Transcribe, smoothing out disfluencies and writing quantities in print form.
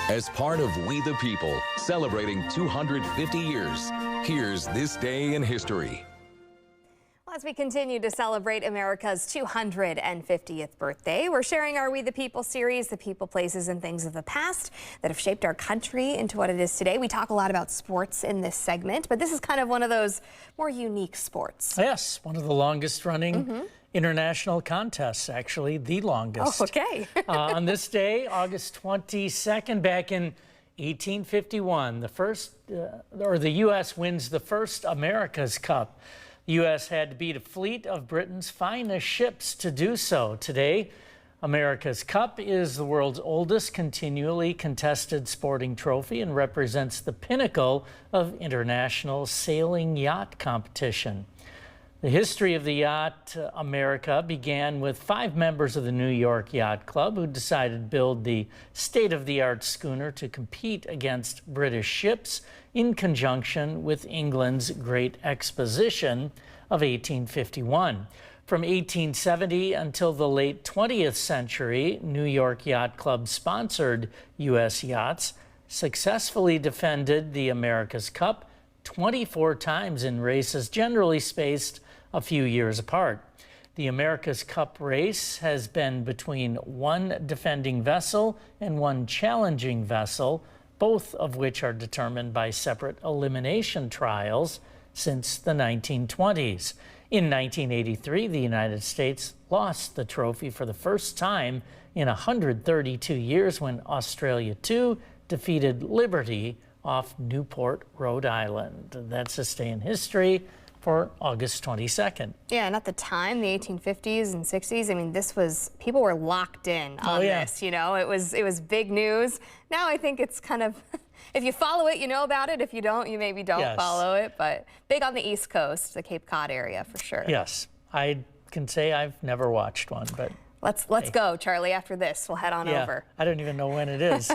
As part of We the People, celebrating 250 years, here's This Day in History. As we continue to celebrate America's 250th birthday, we're sharing our We the People series, the people, places, and things of the past that have shaped our country into what it is today. We talk a lot about sports in this segment, but this is kind of one of those more unique sports. Yes, one of the longest running international contests, actually the longest. Oh, okay. On this day, August 22nd, back in 1851, the U.S. wins the first America's Cup. The U.S. had to beat a fleet of Britain's finest ships to do so. Today, America's Cup is the world's oldest continually contested sporting trophy and represents the pinnacle of international sailing yacht competition. The history of the yacht America began with 5 members of the New York Yacht Club who decided to build the state-of-the-art schooner to compete against British ships in conjunction with England's Great Exposition of 1851. From 1870 until the late 20th century, New York Yacht Club sponsored U.S. yachts, successfully defended the America's Cup 24 times in races generally spaced a few years apart. The America's Cup race has been between one defending vessel and one challenging vessel, both of which are determined by separate elimination trials since the 1920s. In 1983, the United States lost the trophy for the first time in 132 years when Australia, too, defeated Liberty off Newport, Rhode Island. That's this day in history for August 22nd. Yeah, and at the time, the 1850s and 60s, I mean, people were locked in on this, you know, it was big news. Now I think it's kind of, if you follow it, you know about it. If you don't, you maybe don't follow it, but big on the East Coast, the Cape Cod area for sure. Yes, I can say I've never watched one, but let's go, Charlie. After this, we'll head on over. I don't even know when it is.